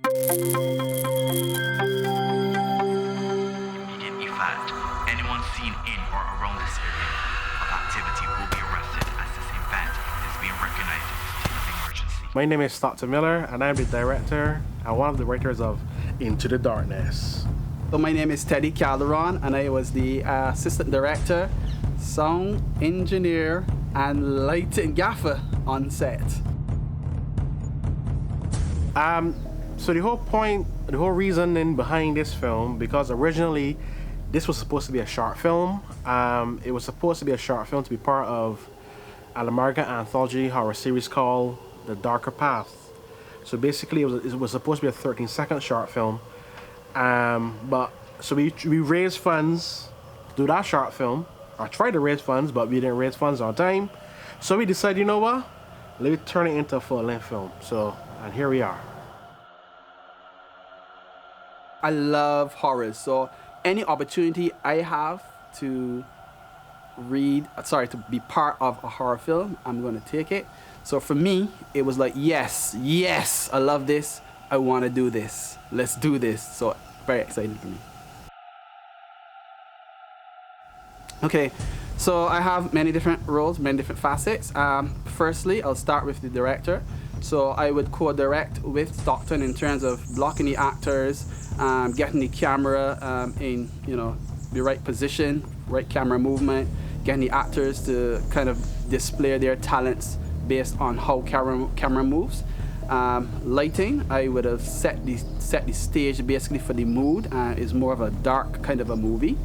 Immediate effect. Anyone seen in or around this area of activity will be arrested as this event is being recognized as a state of emergency. My name is Stockton and I'm the director and one of the writers of Into the Darkness. So my name is Calderon and I was the assistant director, sound engineer, and lighting gaffer on set. So the whole reasoning behind this film, because originally this was supposed to be a short film. It was supposed to be a short film to be part of an American anthology horror series called The Darker Path. So basically it was supposed to be a 13-second short film. So we raised funds to do that short film. I tried to raise funds, but we didn't raise funds on time. So we decided, you know what? Let me turn it into a full-length film. And here we are. I love horror, so any opportunity I have to be part of a horror film, I'm gonna take it. So for me, it was like, yes, I love this. I wanna do this. Let's do this. So very exciting for me. Okay, so I have many different roles, many different facets. Firstly, I'll start with the director. So I would co-direct with Stockton in terms of blocking the actors, getting the camera in the right position, right camera movement, getting the actors to kind of display their talents based on how camera moves. Lighting, I would have set the stage basically for the mood. It's more of a dark kind of a movie.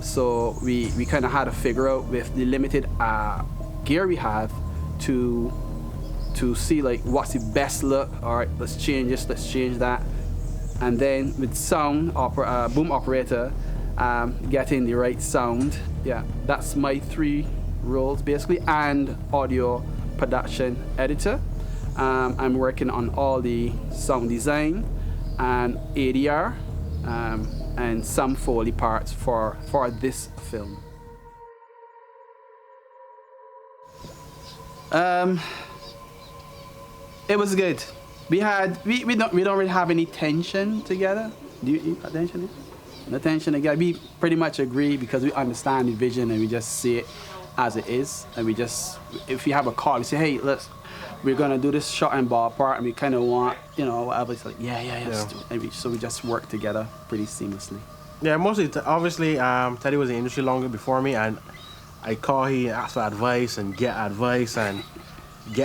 So we kind of had to figure out with the limited gear we have to see like what's the best look. All right, let's change this, let's change that. And then with sound, boom operator, getting the right sound. Yeah, that's my 3 roles basically, and audio production editor. I'm working on all the sound design and ADR and some Foley parts for this film. It was good. We don't really have any tension together. Do you have tension? No tension together. We pretty much agree because we understand the vision and we just see it as it is. And we just, if we have a call, we say, hey, we're gonna do this shot and ball part, and we kind of want, whatever. It's like, yeah. And so we just work together pretty seamlessly. Yeah, mostly, obviously, Teddy was in the industry longer before me, and I call he and ask for advice and get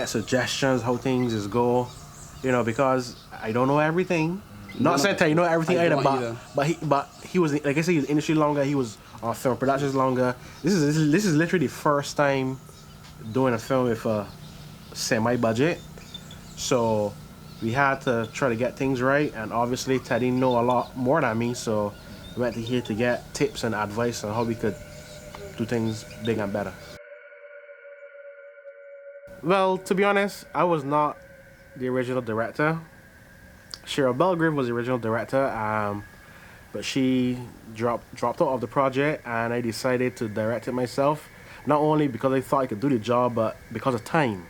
suggestions how things is go, because I don't know everything. Not saying Teddy know everything either, but he was, like I said, he was in the industry longer. He was on film productions longer. This is literally the first time doing a film with a semi-budget, so we had to try to get things right, and obviously Teddy know a lot more than me, so we went to here to get tips and advice on how we could do things big and better. Well, to be honest, I was not the original director. Cheryl Belgrave was the original director, but she dropped out of the project, and I decided to direct it myself, not only because I thought I could do the job, but because of time.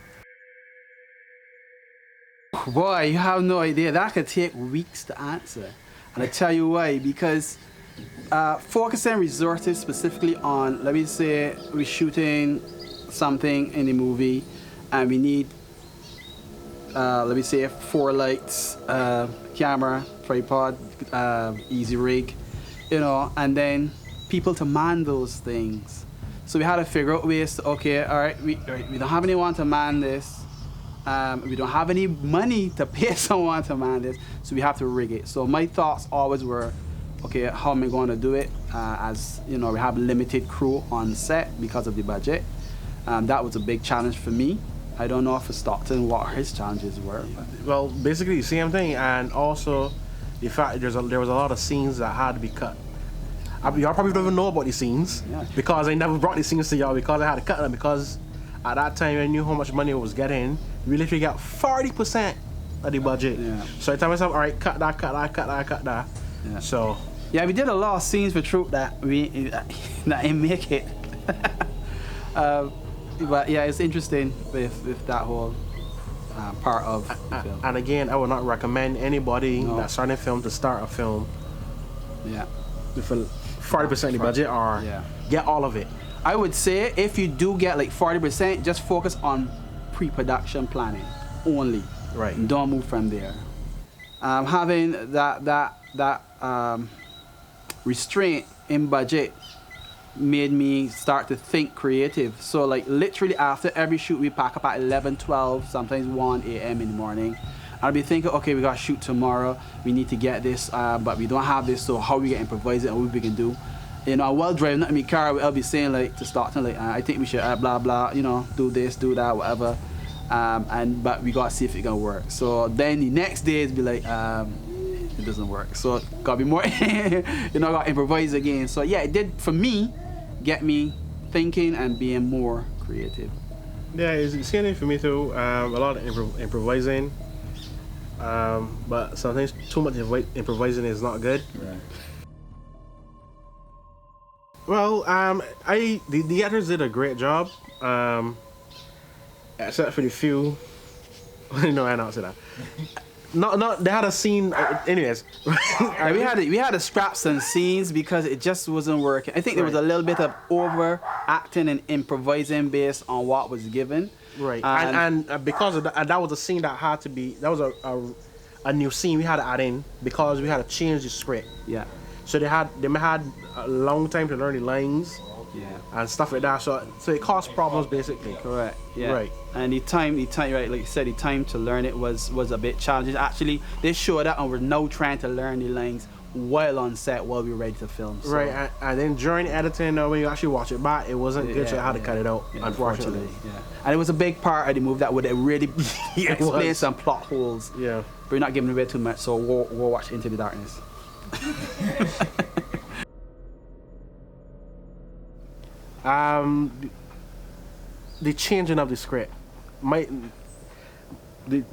Boy, you have no idea. That could take weeks to answer. And I tell you why, because focusing resources specifically on, let me say, we're shooting something in the movie and we need, let me say, 4 lights, camera, tripod, easy rig, and then people to man those things. So we had to figure out ways to, okay, all right, we don't have anyone to man this. We don't have any money to pay someone to man this, so we have to rig it. So my thoughts always were, okay, how am I going to do it? As we have limited crew on set because of the budget. That was a big challenge for me. I don't know for Stockton what his challenges were. Well, basically the same thing, and also the fact there was a lot of scenes that had to be cut. Y'all probably don't even know about these scenes, because I never brought these scenes to y'all because I had to cut them, because at that time I knew how much money I was getting. We literally got 40% of the budget. Yeah. So I told myself, all right, cut that. Yeah. So yeah, we did a lot of scenes for Troop that didn't make it. But yeah, it's interesting with that whole part of the film. And again, I would not recommend anybody No. that's starting a film to start a film Yeah. with a 40% of the budget or Yeah. get all of it. I would say if you do get like 40%, just focus on pre-production planning only. Right. And don't move from there. Having that restraint in budget made me start to think creative. So like literally after every shoot, we pack up at 11, 12, sometimes 1 a.m. in the morning. I'll be thinking, okay, we got to shoot tomorrow. We need to get this, but we don't have this. So how we can improvise it and what we can do. You know, while driving in my car, I'll be saying like to Stockton, like, I think we should blah blah, you know, do this, do that, whatever. But we gotta see if it's gonna work. So then the next day it's be like, it doesn't work. So gotta be more, you know, gotta improvise again. So yeah, it did for me, get me thinking and being more creative. Yeah, it's the same thing for me too. A lot of improvising, but sometimes too much improvising is not good. Right. Well, the actors did a great job, except for the few. No, I don't say that. No, they had a scene. Anyways, we had to scrap some scenes because it just wasn't working. I think there was a little bit of over acting and improvising based on what was given. right, and because of that, and that was a scene that had to be. That was a new scene we had to add in because we had to change the script. Yeah. So they had a long time to learn the lines. Yeah. And stuff like that. So it caused problems basically. Correct. Yeah. Right. And the time, right, like you said, the time to learn it was a bit challenging. Actually, they showed up and we're now trying to learn the lines while on set while we were ready to film. So, Right. And then during editing, when you actually watch it back, it wasn't good, so I had to cut it out. Yeah, unfortunately. Yeah. And it was a big part of the movie that would really explain was. some plot holes. Yeah. But we're not giving away too much, so we'll watch Into the Darkness. The changing of the script. The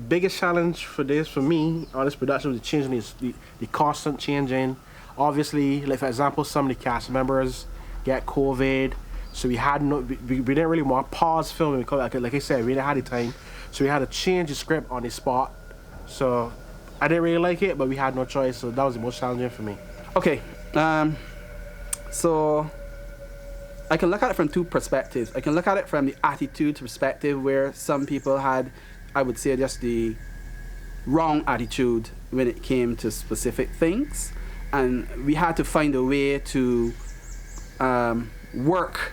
biggest challenge for me on this production was the changing the constant changing. Obviously, like for example, some of the cast members get COVID, so we didn't really want to pause filming because, like I said, we didn't have the time, so we had to change the script on the spot. So I didn't really like it, but we had no choice, so that was the most challenging for me. Okay, so I can look at it from two perspectives. I can look at it from the attitude perspective, where some people had, I would say, just the wrong attitude when it came to specific things, and we had to find a way to work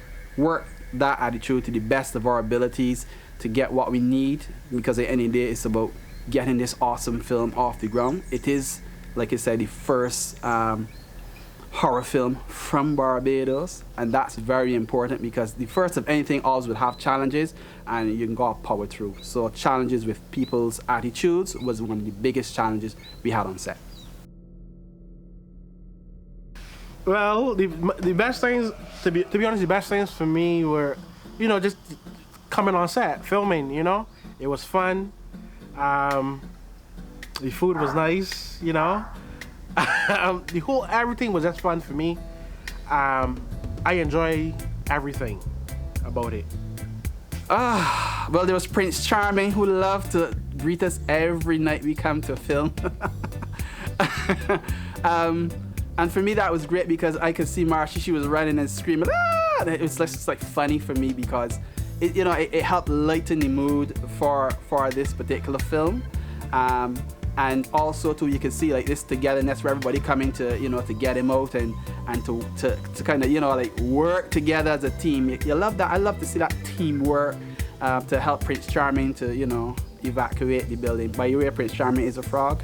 that attitude to the best of our abilities to get what we need, because at the end of the day, it's about getting this awesome film off the ground. It is, like I said, the first horror film from Barbados, and that's very important because the first of anything always will have challenges, and you can go power through. So challenges with people's attitudes was one of the biggest challenges we had on set. Well, the best things, to be honest, the best things for me were, just coming on set, filming. It was fun. The food was nice. Everything was just fun for me. I enjoy everything about it. Well, there was Prince Charming, who loved to greet us every night we come to film. And for me, that was great because I could see Marcia. She was running and screaming. Ah! And it was just like funny for me because it helped lighten the mood for this particular film. And also too, you can see like this togetherness where everybody coming to to get him out and to kind of like work together as a team. You love that. I love to see that teamwork to help Prince Charming to evacuate the building. By the way, Prince Charming is a frog,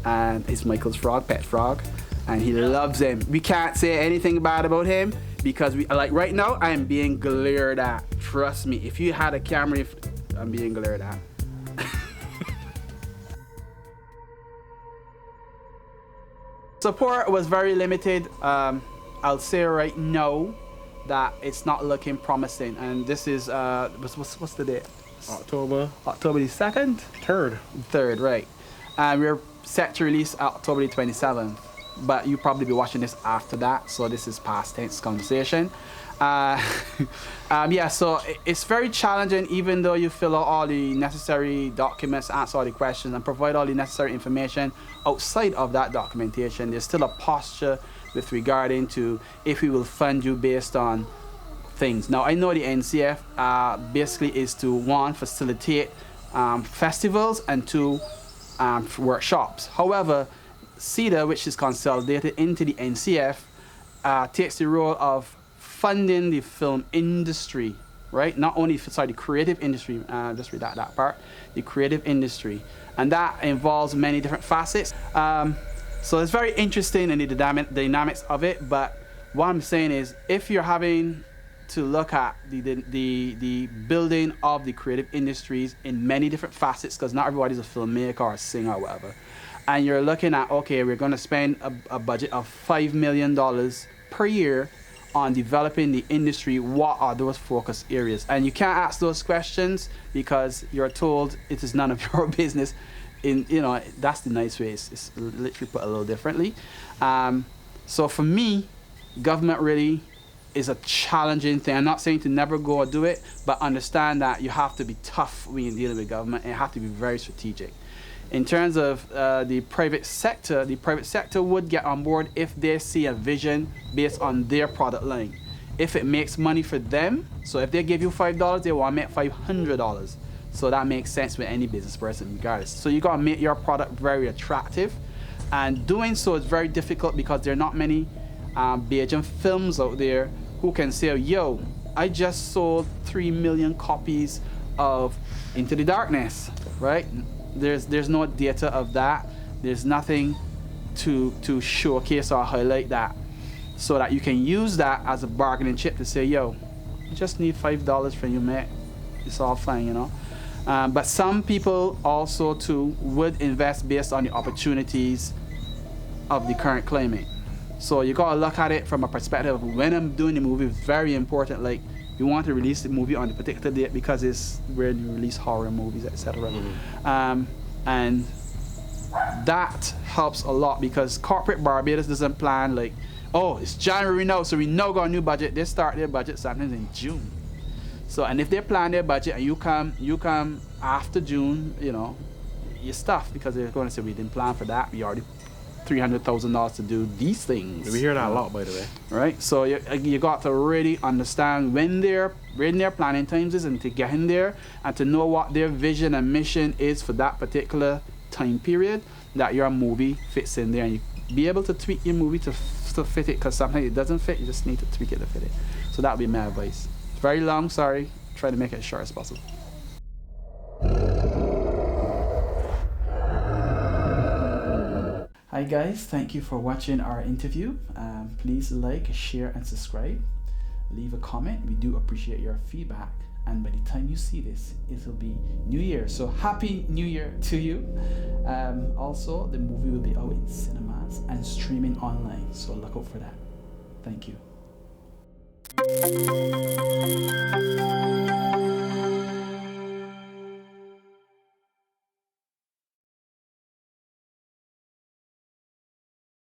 and it's Michael's frog, pet frog, and he loves him. We can't say anything bad about him because right now I am being glared at. Trust me, if you had a camera, I'm being glared at. Support was very limited. I'll say right now that it's not looking promising. And this is what's the date? October the 2nd? 3rd, right. And we're set to release October the 27th. But you'll probably be watching this after that, so this is past tense conversation. Yeah, so it's very challenging, even though you fill out all the necessary documents, answer all the questions, and provide all the necessary information outside of that documentation. There's still a posture with regarding to if we will fund you based on things. Now, I know the NCF basically is to, one, facilitate festivals, and two, workshops. However, CEDA, which is consolidated into the NCF, takes the role of funding the film industry, right? Not only the creative industry, just read that part, the creative industry. And that involves many different facets. So it's very interesting in the dynamics of it, but what I'm saying is, if you're having to look at the building of the creative industries in many different facets, because not everybody's a filmmaker or a singer or whatever, and you're looking at, okay, we're going to spend a budget of $5 million per year on developing the industry, what are those focus areas? And you can't ask those questions because you're told it is none of your business. That's the nice way. It's literally put a little differently. So for me, government really is a challenging thing. I'm not saying to never go or do it, but understand that you have to be tough when you're dealing with government, and you have to be very strategic. In terms of the private sector would get on board if they see a vision based on their product line. If it makes money for them, so if they give you $5, they want to make $500. So that makes sense with any business person regardless. So you got to make your product very attractive, and doing so is very difficult because there are not many Bajan films out there who can say, yo, I just sold 3 million copies of Into the Darkness, right? There's no data of that. There's nothing to showcase or highlight that, so that you can use that as a bargaining chip to say, yo, you just need $5 from you, mate. It's all fine, But some people also too would invest based on the opportunities of the current climate. So you gotta look at it from a perspective of, when I'm doing the movie, it's very important. Like, you want to release the movie on a particular date because it's where you release horror movies, etc. And that helps a lot, because corporate Barbados doesn't plan like, oh, it's January now, so we now got a new budget. They start their budget sometimes in June. So, and if they plan their budget and you come after June, you're stuffed, because they're going to say, we didn't plan for that. We already $300,000 to do these things. We hear that a lot, by the way. Right? So you got to really understand when their planning times is, and to get in there and to know what their vision and mission is for that particular time period, that your movie fits in there, and you be able to tweak your movie to fit it, because sometimes it doesn't fit. You just need to tweak it to fit it. So that would be my advice. It's very long, sorry. Try to make it as short as possible. Hi guys, thank you for watching our interview. Please like, share, and subscribe. Leave a comment. We do appreciate your feedback. And by the time you see this, it'll be New Year. So Happy New Year to you. Also, the movie will be out in cinemas and streaming online. So look out for that. Thank you.